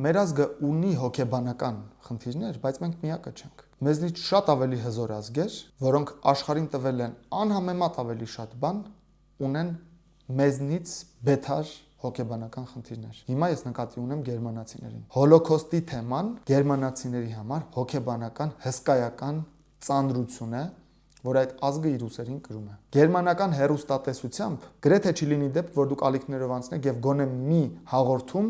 Մեր ազգը ունի հոգեբանական խնդիրներ, բայց մենք միակը չենք։ Մեզնից շատ ավելի հզոր ազգեր, որոնք աշխարհին տվել են անհամեմատ ավելի շատ բան, ունեն մեզնից բեթար հոգեբանական խնդիրներ։ Հիմա ես նկատի ունեմ գերմանացիներին։ Հոլոկոստի թեման գերմանացիների համար հոգեբանական հսկայական ծանրություն է, որ այդ ազգը իր ուսերին կրում է։ Գերմանական հերոստատեսությամբ գրեթե չի լինի դեպք, որ դուք ալիքներով անցնեք եւ գոնե մի հաղորդում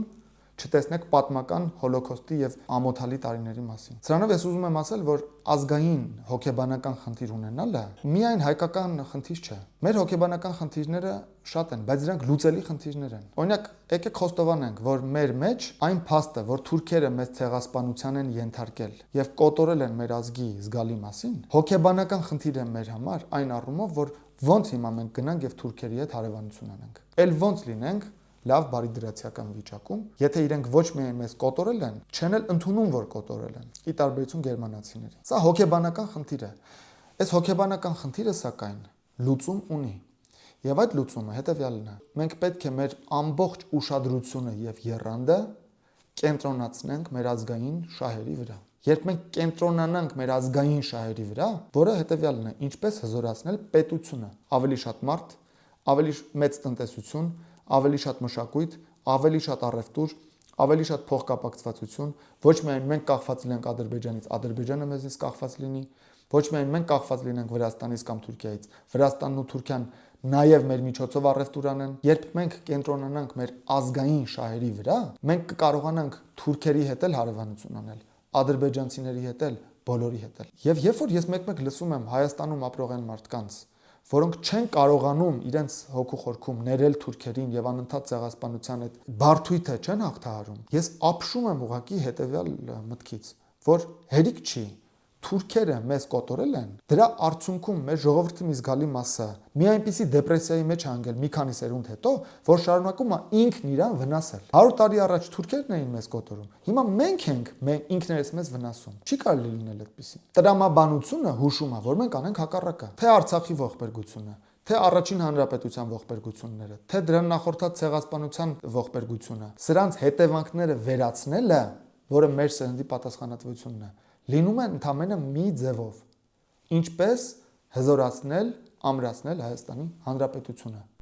չտեսնեք պատմական հոլոկոստի եւ ամոթալի տարիների մասին։ Սրանով ես ուզում եմ ասել, որ ազգային հոգեբանական խնդիր ունենալը միայն հայկական խնդիր չէ։ Մեր հոգեբանական խնդիրները շատ են, բայց դրանք լուծելի խնդիրներ են։ Օրինակ, եկեք խոստովանենք, որ մեր մեջ այն փաստը, որ թուրքերը մեծ ցեղասպանության են ենթարկել եւ կոտորել են մեր ազգի զգալի մասին, հոգեբանական խնդիր է մեր համար այն առումով, որ ոնց հիմա մենք գնանք եւ թուրքերի հետ հարևանություն անենք։ Էլ ոնց լինենք լավ բարիդրացիական վիճակում, եթե իրենք ոչ միայն մեզ կոտորել են, չեն էլ ընդունում, որ կոտորել են, ի տարբերություն գերմանացիների։ Սա հոգեբանական խնդիր է։ Այս հոգեբանական խնդիրը սակայն լուծում ունի։ Եվ այդ լուծումը հետևյալն է. մենք պետք է մեր ամբողջ ուշադրությունը եւ եռանդը կենտրոնացնենք մեր ազգային շահերի վրա։ Երբ մենք կենտրոնանանք մեր ազգային շահերի վրա, որը հետևյալն է, ինչպես հզորացնել պետությունը, ավելի շատ մարդ, ավելի մեծ տնտեսություն, ավելի շատ մշակույթ, ավելի շատ առևտուր, ավելի շատ փոխկապակցվածություն, ոչ միայն մենք կախված լինենք Ադրբեջանից, Ադրբեջանը մեզնից կախված լինի, ոչ միայն մենք կախված լինենք Վրաստանից կամ Թուրքիայից, Վրաստանն ու Թուրքիան նաև մեր միջոցով առևտուր անեն։ Երբ մենք կենտրոնանանք մեր ազգային շահերի վրա, մենք կկարողանանք թուրքերի հետ էլ հարևանություն անել, ադրբեջանցիների հետ էլ, բոլորի հետ էլ։ Եվ երբ որ ես մեկ-մեկ լսում եմ Հայաստանում ապրող այն մարդկանց, որոնք չեն կարողանում իրենց հոգու խորքում ներել թուրքերին եւ անընդհատ ցեղասպանության այդ բարդույթը չեն հաղթահարում, ես ապշում եմ ուղղակի հետեւյալ մտքից, որ հերիք չի թուրքերը մեզ կոտորել են, դրա արդյունքում մեր ժողովրդի մի զգալի մասը մի այնպիսի դեպրեսիայի մեջ անգել մի քանի սերունդ հետո, որ շարունակում է ինքն իրան վնասել։ 100 տարի առաջ թուրքերն էին մեզ կոտորում, հիմա մենք ենք ինքներս մեզ վնասում։ Չի կարելի լինել այդպեսին։ Տրամաբանությունը հուշում է, որ մենք անենք հակառակը, թե Արցախի ողբերգությունը, թե Առաջին հանրապետության ողբերգությունները, թե դրան նախորդած ցեղասպանության ողբերգությունը, սրանց հետևանքները վերացնելը, որը մեր սերնդի պատասխանատվությունն է, լինում է ընդամենը մի ձևով. ինչպես հզորացնել, ամրացնել Հայաստանի Հանրապետությունը։